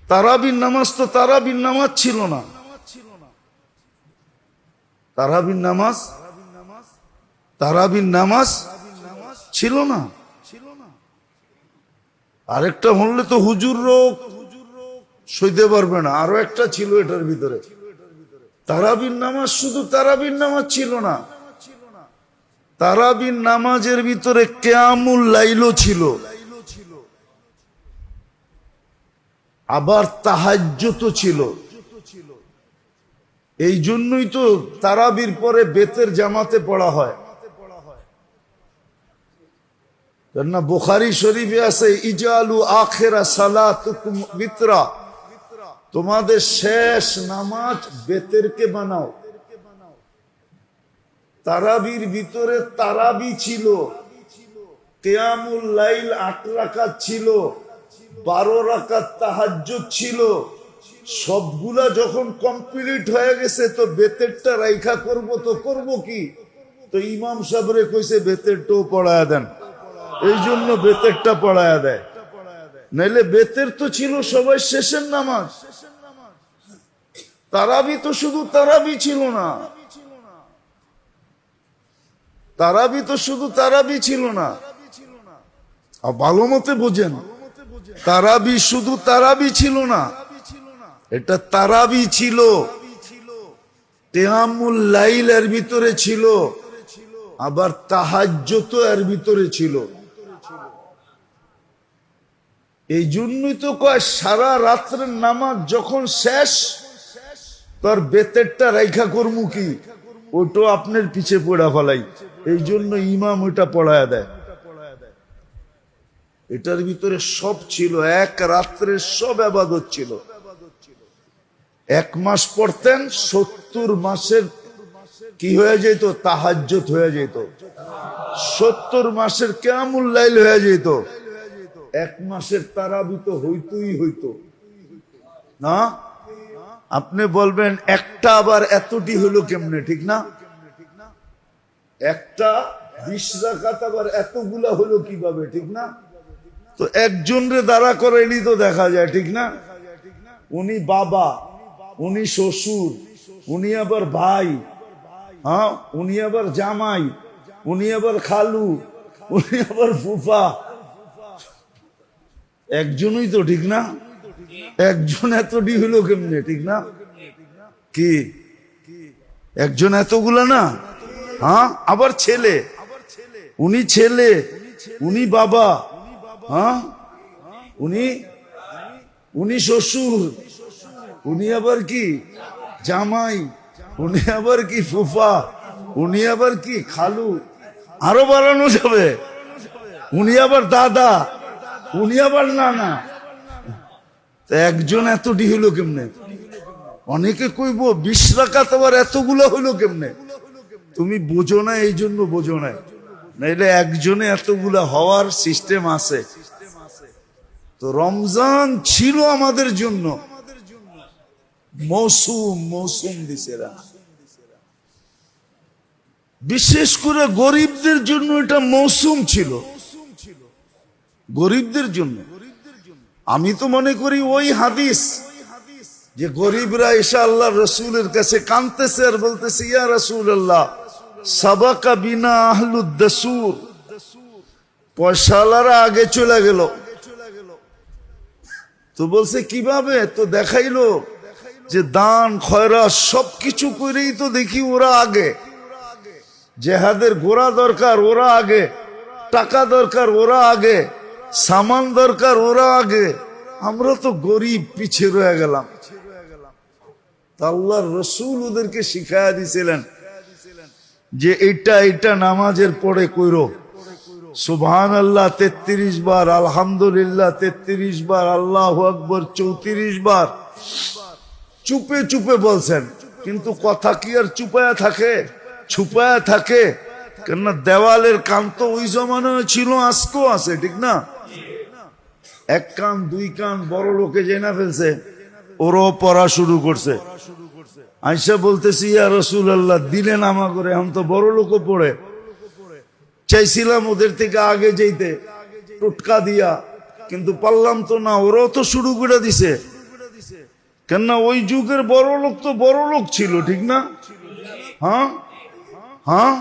তারাবির নামাজ তো তারাবির নামাজ ছিল না। তারাবির নামাজ ছিল না। আরেকটা হলে তো হুজুর রোগ সইতে পারবে না, আরো একটা ছিল এটার ভিতরে। তারাবির নামাজ শুধু তারাবির নামাজ ছিল না, তারাবির নামাজের ভিতরে কিয়ামুল লাইলও ছিল, আবার তাহাজ্জুদও ছিল। এই জন্যই তো তারাবির পরে বেতের জামাতে পড়া হয়। কেননা বুখারী শরীফে আছে ইজালু আখিরা সালাতুকুম বিতরা, তোমাদের শেষ নামাজ বেতেরকে বানাও। তারাবির ভিতরে তারাবি ছিল, কিয়ামুল লাইল 8 রাকাত ছিল, 12 রাকাত তাহাজ্জুদ ছিল। সবগুলা যখন কমপ্লিট হয়ে গেছে তো বেতেরটা রাইখা করব তো করব কি, তো ইমাম সাহেবরে কইছে বেতেরটাও পড়ায়া দেন, এই জন্য বেতেরটা পড়ায়া দেয়। নাইলে বেতের তো ছিল সবাই শেষের নামাজ। তারাবি তো শুধু তারাবি ছিল না, তারাবি তো শুধু তারাবি ছিল না। ভালো মতে বোঝেন, তারাবি শুধু তারাবি ছিল না, এটা তারাবি ছিল, কিয়ামুল লাইল এর ভিতরে ছিল, আবার তাহাজ্জুদ এর ভিতরে ছিল। এই জন্যই তো কয় সারা রাত্রের নামাজ যখন শেষ, তোর বেতেরটা রাইখা করমু কি, ওইটা আপনার পিছে পড়া ফেলাই। এই জন্য ইমাম ওইটা পড়ায়া দেয়। এটার ভিতরে সব ছিল, এক রাত্রের সব ইবাদত ছিল। 1 মাস পড়তেন, 70 মাসের কি হয়ে যেত, তাহাজ্জুদ হয়ে যেত। 70 মাসের কিয়ামুল লাইল হয়ে যেত। 1 মাসের তারাবি তো হইতই হইতো না। আপনি বলবেন একটা আবার এতটি হলো কেমনে, ঠিক না? একটা 20 রাকাত আবার এতগুলা হলো কিভাবে, ঠিক না? তো একজন রে দাঁড়া করাইলি তো দেখা যায়, ঠিক না? উনি বাবা, উনি শ্বশুর, উনি আবার ভাই, হ্যাঁ, উনি আবার জামাই, উনি আবার খালু, উনি আবার ফুফা। একজনই তো, ঠিক না? একজন এতটি হলো কেমনে, ঠিক না? কি একজন এতগুলা না? হ্যাঁ, আবার ছেলে, উনি ছেলে, উনি বাবা, হ্যাঁ, উনি শ্বশুর, উনি আবার কি জামাই, উনি আবার কি ফুফা, উনি আবার কি খালু, আরো বাড়ানো যাবে, উনি আবার দাদা, উনি আবার নানা। একজন এতটি হইলো কেমনে? অনেকে কইব 20 রাকাত আবার এতগুলা হইলো কেমনে? তুমি বোঝো না, এই জন্য বোঝো না, নাইলে একজনে এতগুলা হওয়ার সিস্টেম আছে। তো রমজান ছিল আমাদের জন্য মৌসুম দিছে। বিশেষ করে গরিবদের জন্য এটা মৌসুম ছিল, গরিবদের জন্য। আমি তো মনে করি ওই হাদিস যে গরিবরা এসে আল্লাহ রসুলের কাছে কাঁদতেছে আর বলতেছে, ইয়া রাসূলুল্লাহ সাবাকা বিনা আহলুদ দাসুর, পয়সাওয়ালারা আগে চলে গেল। তো বলছে কিভাবে? তো দেখাইলো যে দান খয়রাত সবকিছু করেই তো দেখি ওরা আগে, জেহাদের ঘোড়া দরকার ওরা আগে, টাকা দরকার ওরা আগে, সামান দরকার ওরা আগে, আমরা তো গরিব পিছিয়ে রয়ে গেলাম। আল্লাহর রাসূল ওদেরকে শিখায়া দিছিলেন যে এটা নামাজের পরে কইরো, সুবহানাল্লাহ 33 বার, আলহামদুলিল্লাহ 33 বার, আল্লাহু আকবার 34 বার। চুপে চুপে বলছেন, কিন্তু কথা কি আর চুপায়া থাকে, ছুপায়া থাকে? কেননা দেওয়ালের কান তো ওই জমানায় ছিল, আজকেও আছে, ঠিক না? 1 কান 2 কান বড় লোকে জেনা ফেলছে, ওরাও পড়া শুরু করছে। আয়েশা বলতেছি, ইয়া রাসূলুল্লাহ দিলেন আমা করে, এখন তো বড় লোকও পড়ে। চাইছিলাম ওদের থেকে আগে যেতে টোটকা দিয়া, কিন্তু পারলাম তো না, ওরাও তো শুরু করে দিছে। কেননা ওই যুগের বড় লোক তো বড় লোক ছিল, ঠিক না? হ্যাঁ হ্যাঁ